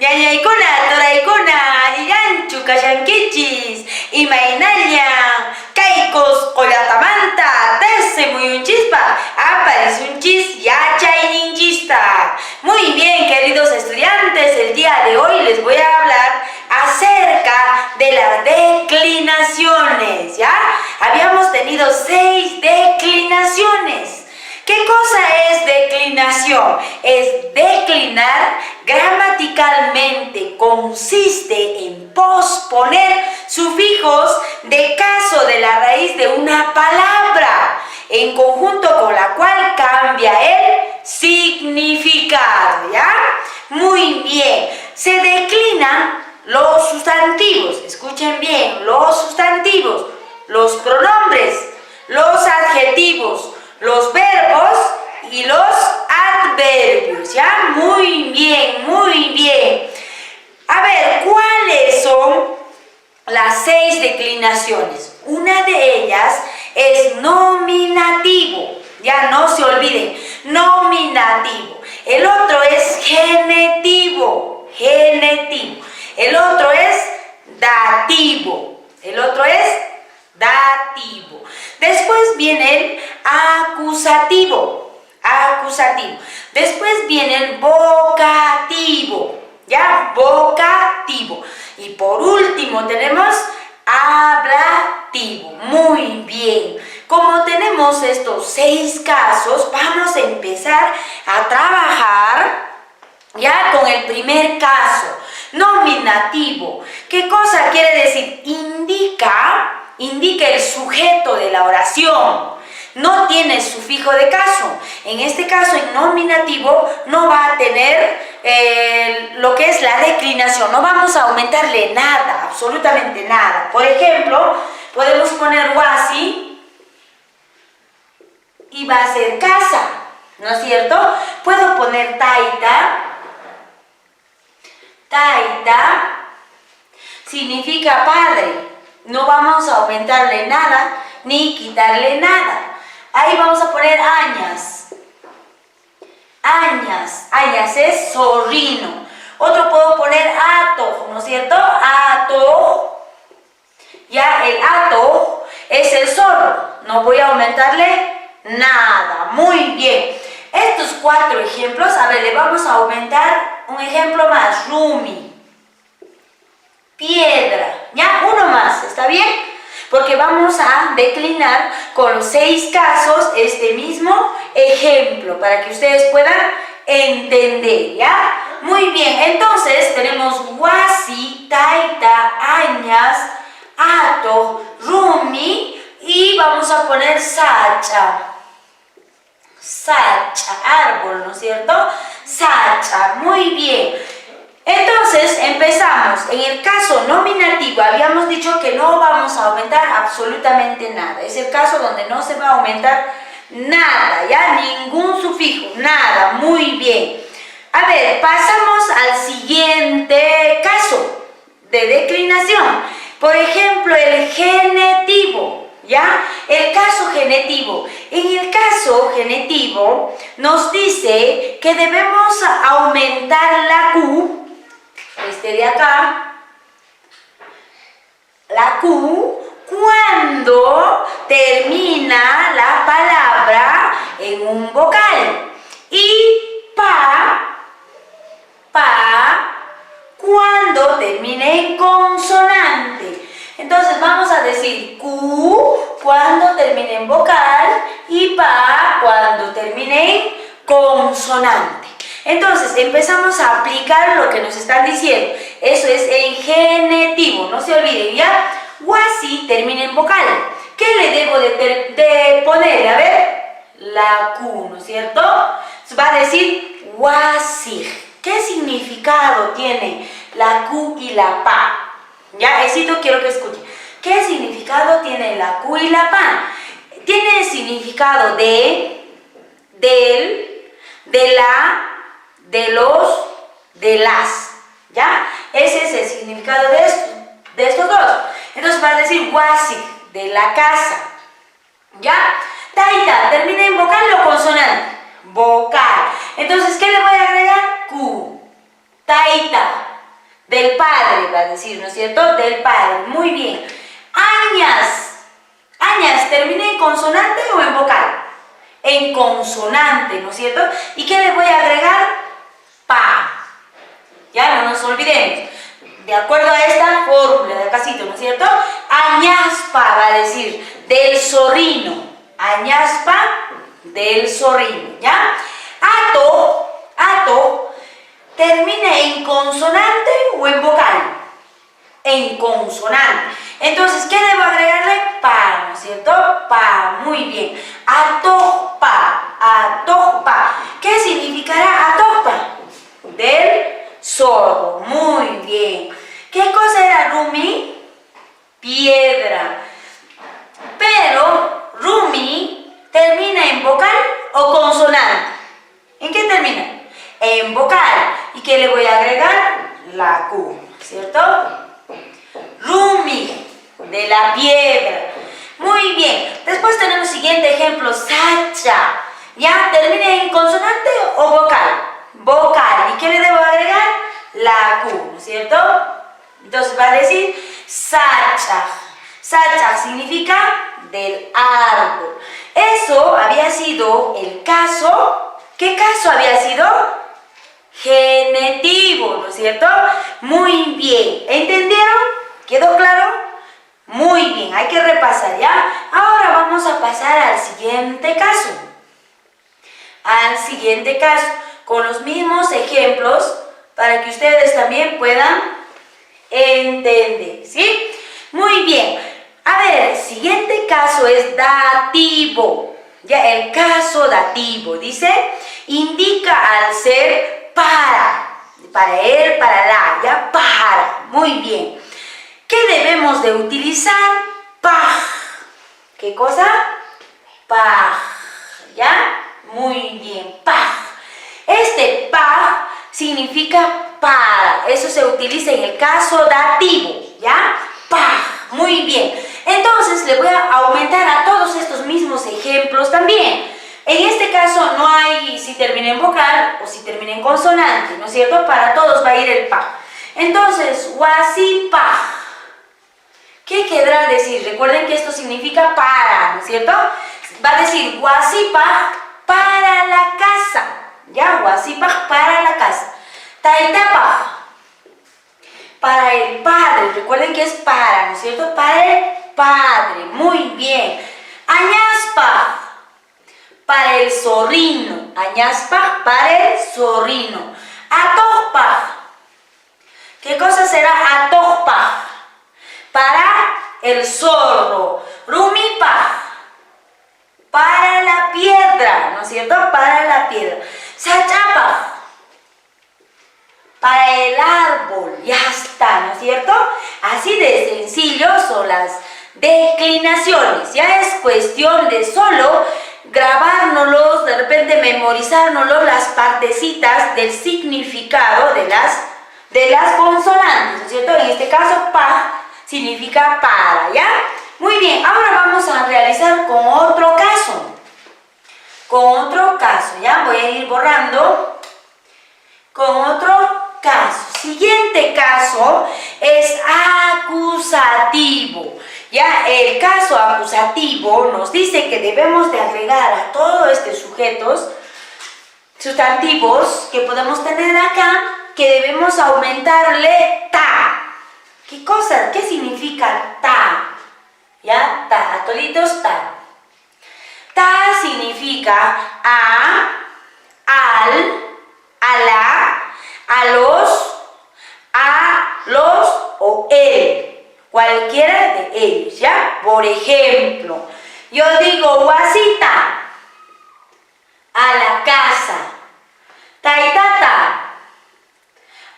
ñañaykuna, turaykuna, alliyanchu kashankichis, imaynalla, kaykus qollatamanta, tese muyunchispa, aparisunchis yachayninchista. Muy bien, queridos estudiantes, el día de hoy les voy a hablar acerca de las declinaciones, ¿ya? Habíamos tenido 6 declinaciones. ¿Qué cosa es declinación? Es declinar gramaticalmente, consiste en posponer sufijos de caso de la raíz de una palabra, en conjunto con la cual cambia el significado, ¿ya? Muy bien, se declinan los sustantivos, escuchen bien, los sustantivos, los pronombres, los adjetivos, los verbos y los adverbios, ¿ya? Muy bien, muy bien. A ver, ¿cuáles son las 6 declinaciones? Una de ellas es nominativo, ya no se olviden, nominativo. El otro es genitivo, genitivo. El otro es dativo, el otro es dativo. Después viene el acusativo, acusativo. Después viene el vocativo, ¿ya? Vocativo. Y por último tenemos ablativo. Muy bien. Como tenemos estos 6 casos, vamos a empezar a trabajar ya con el primer caso. Nominativo. ¿Qué cosa quiere decir? Indica el sujeto de la oración, no tiene sufijo de caso. En este caso, en nominativo, no va a tener lo que es la declinación, no vamos a aumentarle nada, absolutamente nada. Por ejemplo, podemos poner huasi y va a ser casa, ¿no es cierto? Puedo poner taita, taita significa padre. No vamos a aumentarle nada ni quitarle nada. Ahí vamos a poner añas. Añas. Añas es zorrino. Otro puedo poner ato, ¿no es cierto? Ato. Ya el ato es el zorro. No voy a aumentarle nada. Muy bien. Estos 4 ejemplos, a ver, le vamos a aumentar un ejemplo más. Rumi. Piedra, ¿ya? Uno más, ¿está bien? Porque vamos a declinar con los 6 casos este mismo ejemplo para que ustedes puedan entender, ¿ya? Muy bien, entonces tenemos huasi, taita, añas, ato, rumi y vamos a poner sacha. Sacha, árbol, ¿no es cierto? Sacha, muy bien. Entonces, empezamos. En el caso nominativo, habíamos dicho que no vamos a aumentar absolutamente nada. Es el caso donde no se va a aumentar nada, ¿ya? Ningún sufijo, nada. Muy bien. A ver, pasamos al siguiente caso de declinación. Por ejemplo, el genitivo, ¿ya? El caso genitivo. En el caso genitivo, nos dice que debemos aumentar la Q, este de acá, la Q, cuando termina la palabra en un vocal. Y cuando termine en consonante. Entonces vamos a decir Q cuando termine en vocal y pa cuando termine en consonante. Entonces, empezamos a aplicar lo que nos están diciendo. Eso es en genitivo, no se olviden, ¿ya? Huasi termina en vocal. ¿Qué le debo de poner? A ver, la Q, ¿no es cierto? Va a decir huasi. ¿Qué significado tiene la Q y la pa? ¿Ya? Éxito, quiero que escuchen. ¿Qué significado tiene la Q y la pa? Tiene el significado de, del, de la, de los, de las, ¿ya? Ese es el significado de estos dos. Entonces va a decir huasi, de la casa, ¿ya? Taita, termina en vocal o consonante. Vocal. Entonces, ¿qué le voy a agregar? Q. Taita. del padre, va a decir, ¿no es cierto? Del padre, muy bien. Añas, añas, ¿termina en consonante o en vocal? En consonante, ¿no es cierto? ¿Y qué le voy a agregar? Pa. Ya, no nos olvidemos. De acuerdo a esta fórmula de acásito, ¿no es cierto? Añaspa va a decir, del zorrino. Añaspa, del zorrino, ¿ya? Ato, ato, ¿termina en consonante o en vocal? En consonante. Entonces, ¿qué debo agregarle? Pa, ¿no es cierto? Pa, muy bien. Atopa, atopa. ¿Qué significará atopa? Del zorro, muy bien. ¿Qué cosa era Rumi? Piedra. Pero Rumi termina en vocal o consonante. ¿En qué termina? En vocal. ¿Y qué le voy a agregar? La Q, ¿cierto? Rumi, de la piedra. Muy bien. Después tenemos el siguiente ejemplo, Sacha. ¿Ya? ¿Termina en consonante o vocal? Vocal. ¿Y qué le debo agregar? La Q, ¿no es cierto? Entonces va a decir Sacha. Sacha significa del árbol. Eso había sido el caso. ¿Qué caso había sido? Genitivo, ¿no es cierto? Muy bien. ¿Entendieron? ¿Quedó claro? Muy bien, hay que repasar, ¿ya? Ahora vamos a pasar al siguiente caso. Al siguiente caso, con los mismos ejemplos, para que ustedes también puedan entender, ¿sí? Muy bien. A ver, el siguiente caso es dativo. Ya, el caso dativo, dice, indica al ser para él, para la, ya, para. Muy bien. ¿Qué debemos de utilizar? Pa. ¿Qué cosa? Pa. ¿Ya? Muy bien. Pa. Este pa significa para. Eso se utiliza en el caso dativo. ¿Ya? Pa. Muy bien. Entonces le voy a aumentar a todos estos mismos ejemplos también. En este caso no hay si termina en vocal o si termina en consonante, ¿no es cierto? Para todos va a ir el pa. Entonces, wasipa. ¿Qué querrá decir? Recuerden que esto significa para, ¿no es cierto? Va a decir wasipa para la casa. ¿Ya? Wasipa para la casa. Taitapa. Para el padre. Recuerden que es para, ¿no es cierto? Para el padre. Muy bien. Añaspa. Para el zorrino. Añaspa para el zorrino. Atopa. ¿Qué cosa será atopa? Para el zorro. Rumipa. Para la piedra, ¿no es cierto? Para la piedra. Sachapa. Para el árbol. Ya está, ¿no es cierto? Así de sencillo son las declinaciones. Ya es cuestión de solo grabárnoslos, de repente memorizárnoslos las partecitas del significado de las consonantes, ¿no es cierto? En este caso, pa significa para, ¿ya? Muy bien, ahora vamos a realizar con otro caso. Con otro caso, ¿ya? Voy a ir borrando. Con otro caso. Siguiente caso es acusativo. Ya, el caso acusativo nos dice que debemos de agregar a todos estos sustantivos que podemos tener acá, que debemos aumentarle ta. ¿Qué cosa? ¿Qué significa ta? ¿Ya? Ta, toditos ta. Ta significa a, al, a la, a los o él. Cualquiera de ellos, ¿ya? Por ejemplo, yo digo guasita, a la casa. Taitata,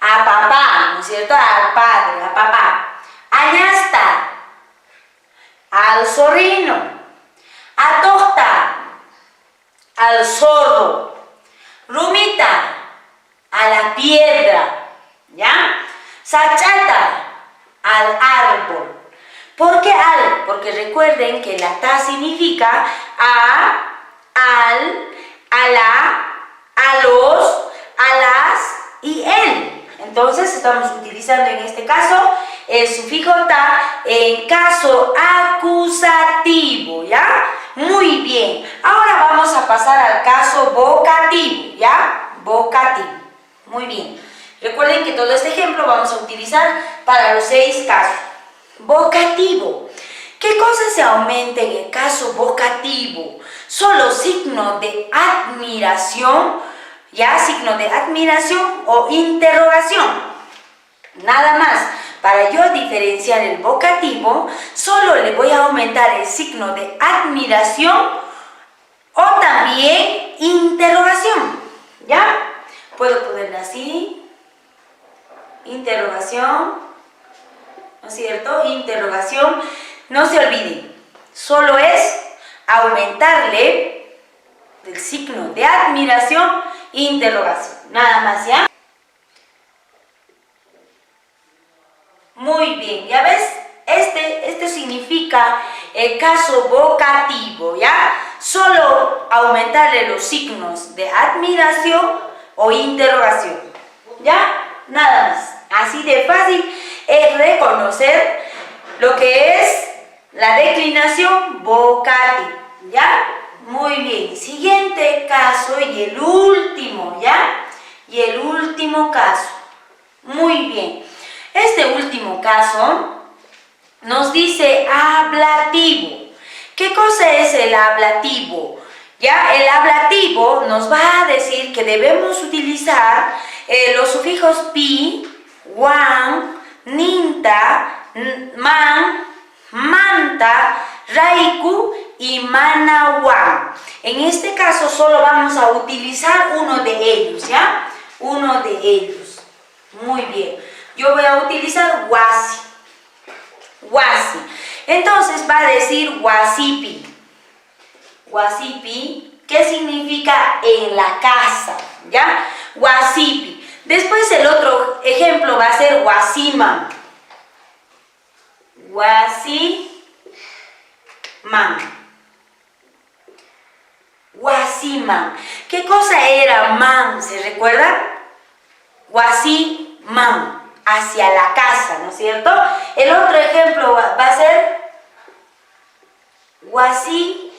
a papá, ¿no es cierto? Al padre, a papá. Añasta, al zorrino. Atosta, al zorro. Rumita, a la piedra, ¿ya? Sachata, al árbol. ¿Por qué al? Porque recuerden que la ta significa a, al, a la, a los, a las y él. Entonces estamos utilizando utilizando en este caso el sufijo ta en caso acusativo, ¿ya? Muy bien. Ahora vamos a pasar al caso vocativo, ¿ya? Vocativo. Muy bien. Recuerden que todo este ejemplo vamos a utilizar para los 6 casos. Vocativo. ¿Qué cosa se aumenta en el caso vocativo? Solo signo de admiración, ya signo de admiración o interrogación. Nada más. Para yo diferenciar el vocativo, solo le voy a aumentar el signo de admiración o también interrogación. ¿Ya? Puedo ponerle así. Interrogación. ¿No es cierto? Interrogación. No se olviden, solo es aumentarle el signo de admiración e interrogación. Nada más, ¿ya? Muy bien, ¿ya ves? Este significa el caso vocativo, ¿ya? Solo aumentarle los signos de admiración o interrogación, ¿ya? Nada más. Así de fácil es reconocer lo que es la declinación vocativa, ¿ya? Muy bien. Siguiente caso y el último, ¿ya? Y el último caso. Muy bien. Este último caso nos dice ablativo. ¿Qué cosa es el ablativo? ¿Ya? El ablativo nos va a decir que debemos utilizar los sufijos pi, wan, ninta, man, manta, raiku y manawan. En este caso solo vamos a utilizar uno de ellos, ¿ya? Uno de ellos. Muy bien. Yo voy a utilizar wasi. Wasi. Entonces va a decir wasipi. Wasipi, ¿qué significa en la casa? ¿Ya? Wasipi. Después el otro ejemplo va a ser wasiman. Wasiman. Wasiman. ¿Qué cosa era man? ¿Se recuerdan? Wasiman. Hacia la casa, ¿no es cierto? El otro ejemplo va a ser wasiwan.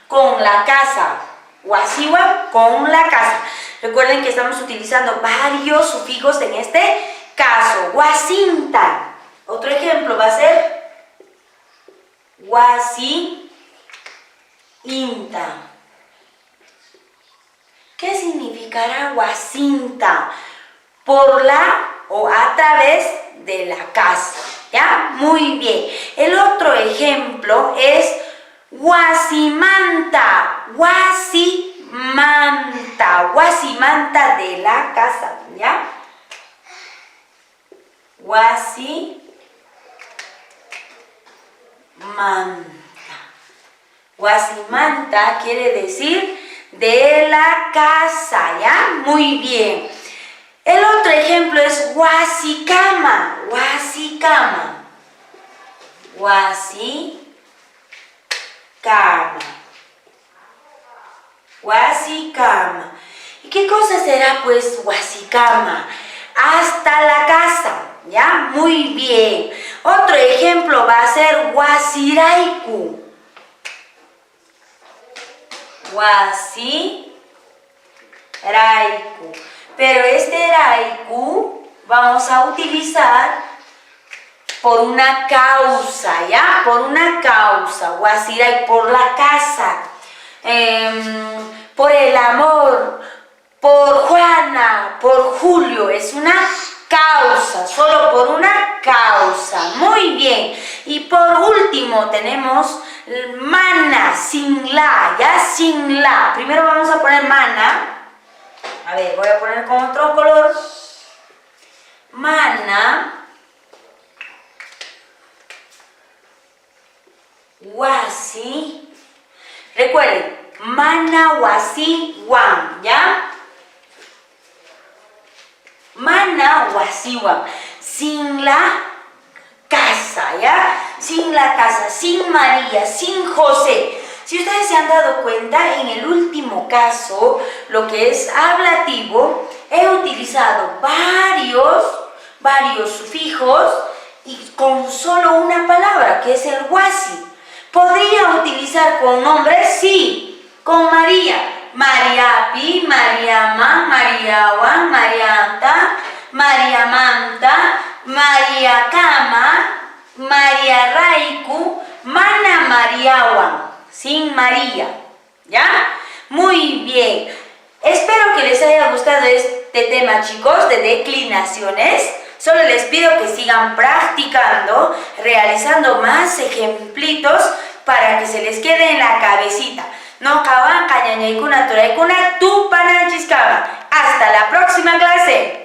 Con la casa. Wasiwan con la casa. Recuerden que estamos utilizando varios sufijos en este caso. Wasinta. Otro ejemplo va a ser wasiinta. ¿Qué significará wasinta? Por la o a través de la casa. ¿Ya? Muy bien. El otro ejemplo es wasimanta. Wasimanta. Wasimanta de la casa. ¿Ya? Wasimanta. Wasimanta quiere decir de la casa. ¿Ya? Muy bien. El otro ejemplo es wasikama. Wasikama. Wasikama. Wasikama. ¿Y qué cosa será pues wasikama? Hasta la casa. ¿Ya? Muy bien. Otro ejemplo va a ser wasiraiku. Wasiraiku. Pero este raiku vamos a utilizar por una causa, ¿ya? Por una causa. Wasirai, por la casa. Por el amor. Por Juana. Por Julio. Es una causa. Solo por una causa. Muy bien. Y por último tenemos mana, sin la, ¿ya? Sin la. Primero vamos a poner mana. A ver, voy a poner con otro color. Mana. Wasi. Recuerden, mana, wasi, wan, ¿ya? Mana, wasi, wan. Sin la casa, ¿ya? Sin la casa, sin María, sin José. Si ustedes se han dado cuenta, en el último caso, lo que es ablativo, he utilizado varios sufijos y con solo una palabra, que es el huasi. ¿Podría utilizar con nombres? Sí, con María. Mariapi, Mariama, Mariawan, Marianta, Mariamanta, Mariacama, María Raiku, Mana Mariawan, sin María, ¿ya? Muy bien. Espero que les haya gustado este tema, chicos, de declinaciones. Solo les pido que sigan practicando, realizando más ejemplitos para que se les quede en la cabecita. No kawan kañañaykuna turaykuna tupananchis kawan. Hasta la próxima clase.